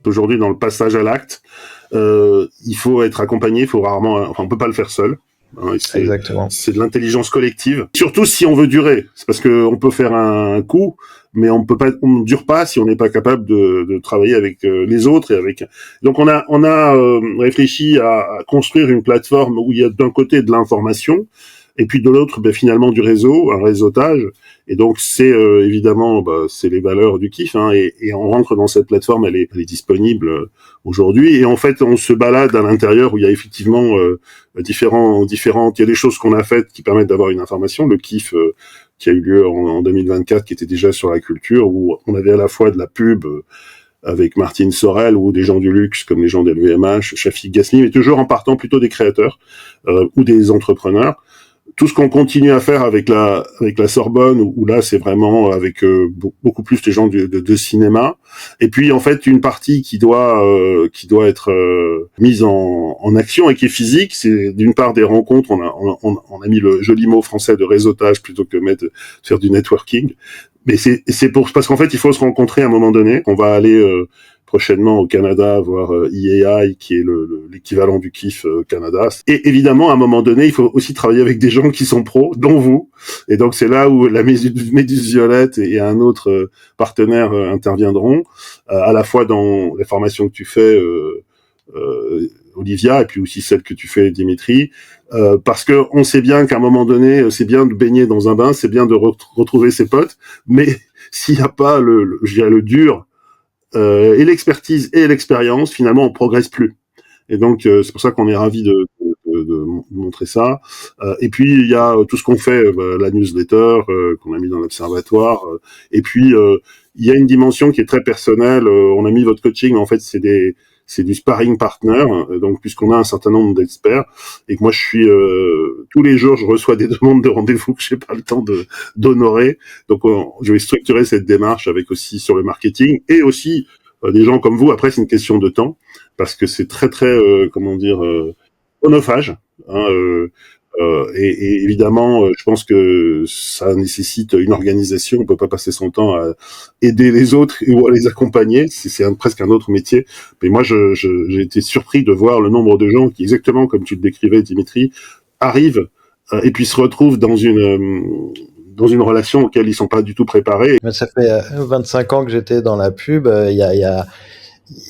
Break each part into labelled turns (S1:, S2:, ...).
S1: aujourd'hui dans le passage à l'acte. Il faut être accompagné, il faut rarement, enfin, on peut pas le faire seul.
S2: Exactement.
S1: C'est de l'intelligence collective. Surtout si on veut durer. C'est parce que on peut faire un coup, mais on ne dure pas si on n'est pas capable de travailler avec les autres et avec. Donc on a réfléchi à construire une plateforme où il y a d'un côté de l'information et puis de l'autre, finalement du réseau, un réseautage. Et donc c'est évidemment, c'est les valeurs du kiff, hein, et on rentre dans cette plateforme, elle est disponible aujourd'hui. Et en fait, on se balade à l'intérieur où il y a effectivement différentes. Il y a des choses qu'on a faites qui permettent d'avoir une information. Le kiff qui a eu lieu en 2024, qui était déjà sur la culture, où on avait à la fois de la pub avec Martine Sorel ou des gens du luxe comme les gens d'LVMH, Shafik Ghasmi, mais toujours en partant plutôt des créateurs ou des entrepreneurs. Tout ce qu'on continue à faire avec la Sorbonne, où là c'est vraiment avec beaucoup plus les gens de cinéma, et puis en fait une partie qui doit être mise en action et qui est physique, c'est d'une part des rencontres, on a mis le joli mot français de réseautage plutôt que faire du networking, mais c'est parce qu'en fait il faut se rencontrer à un moment donné. On va aller prochainement au Canada voir EAI, qui est l'équivalent du kiff Canada. Et évidemment, à un moment donné, il faut aussi travailler avec des gens qui sont pros, dont vous. Et donc, c'est là où la Méduse Violette et un autre partenaire interviendront, à la fois dans les formations que tu fais, Olivia, et puis aussi celle que tu fais, Dimitri, parce que on sait bien qu'à un moment donné, c'est bien de baigner dans un bain, c'est bien de retrouver ses potes, mais s'il n'y a pas je dirais le dur, et l'expertise et l'expérience, finalement, on progresse plus. Et donc, c'est pour ça qu'on est ravis de montrer ça. Et puis, il y a tout ce qu'on fait, la newsletter qu'on a mis dans l'observatoire. Et puis, il y a une dimension qui est très personnelle. On a mis votre coaching, en fait, c'est du sparring partner, donc puisqu'on a un certain nombre d'experts et que moi je suis tous les jours je reçois des demandes de rendez-vous que j'ai pas le temps d'honorer, donc je vais structurer cette démarche avec aussi sur le marketing et aussi des gens comme vous. Après c'est une question de temps parce que c'est très très chronophage, hein, et évidemment, je pense que ça nécessite une organisation. On peut pas passer son temps à aider les autres ou à les accompagner. C'est presque un autre métier. Mais moi, j'ai été surpris de voir le nombre de gens qui, exactement comme tu le décrivais, Dimitri, arrivent et puis se retrouvent dans une relation auquel ils sont pas du tout préparés.
S2: Mais ça fait 25 ans que j'étais dans la pub.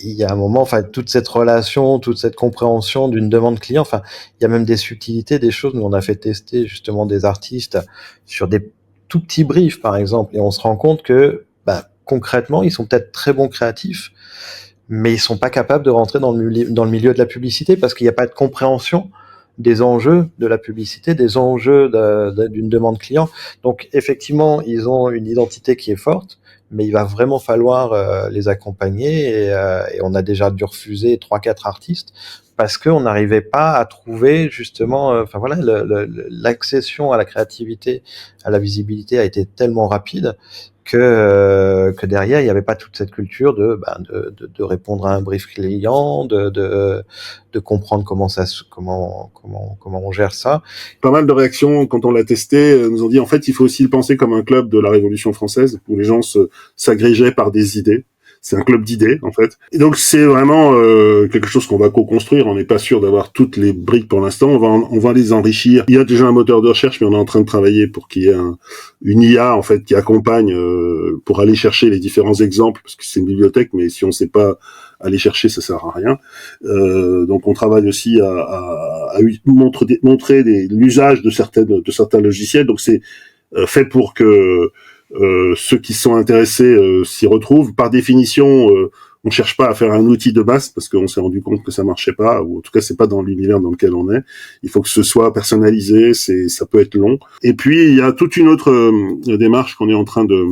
S2: Il y a un moment, enfin, toute cette relation, toute cette compréhension d'une demande client, enfin, il y a même des subtilités, des choses. Nous, on a fait tester justement des artistes sur des tout petits briefs, par exemple, et on se rend compte que, concrètement, ils sont peut-être très bons créatifs, mais ils sont pas capables de rentrer dans le milieu de la publicité parce qu'il n'y a pas de compréhension des enjeux de la publicité, des enjeux d'une demande client. Donc, effectivement, ils ont une identité qui est forte, mais il va vraiment falloir les accompagner et on a déjà dû refuser 3-4 artistes parce qu'on n'arrivait pas à trouver justement, l'accession à la créativité, à la visibilité a été tellement rapide que derrière il n'y avait pas toute cette culture de répondre à un brief client, de comprendre comment on gère ça.
S1: Pas mal de réactions quand on l'a testé nous ont dit en fait il faut aussi le penser comme un club de la Révolution française où les gens s'agrégeaient par des idées. C'est un club d'idées, en fait. Et donc, c'est vraiment quelque chose qu'on va co-construire. On n'est pas sûr d'avoir toutes les briques pour l'instant. On va les enrichir. Il y a déjà un moteur de recherche, mais on est en train de travailler pour qu'il y ait une IA, en fait, qui accompagne pour aller chercher les différents exemples, parce que c'est une bibliothèque, mais si on ne sait pas aller chercher, ça sert à rien. Donc, on travaille aussi à montrer l'usage de certains logiciels. Donc, c'est fait pour que ceux qui sont intéressés s'y retrouvent. Par définition, on cherche pas à faire un outil de base parce qu'on s'est rendu compte que ça marchait pas, ou en tout cas c'est pas dans l'univers dans lequel on est. Il faut que ce soit personnalisé, ça peut être long. Et puis il y a toute une autre démarche qu'on est en train de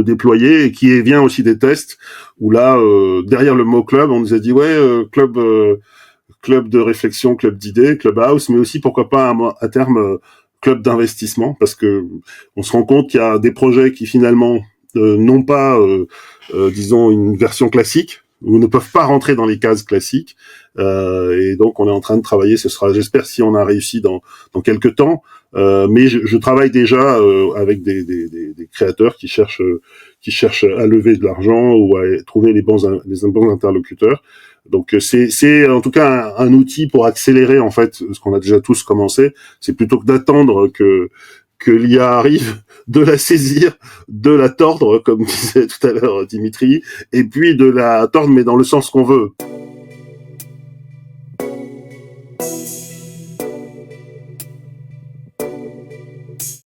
S1: déployer et qui vient aussi des tests où là derrière le mot club, on nous a dit club de réflexion, club d'idées, clubhouse, mais aussi pourquoi pas à terme club d'investissement, parce que on se rend compte qu'il y a des projets qui finalement n'ont pas, disons, une version classique, ou ne peuvent pas rentrer dans les cases classiques, et donc on est en train de travailler. Ce sera, j'espère, si on a réussi dans quelques temps, Mais je travaille déjà avec des créateurs qui cherchent à lever de l'argent ou à trouver les bons interlocuteurs. Donc c'est en tout cas un outil pour accélérer en fait ce qu'on a déjà tous commencé. C'est plutôt que d'attendre que l'IA arrive, de la saisir, de la tordre, comme disait tout à l'heure Dimitri, et puis de la tordre, mais dans le sens qu'on veut.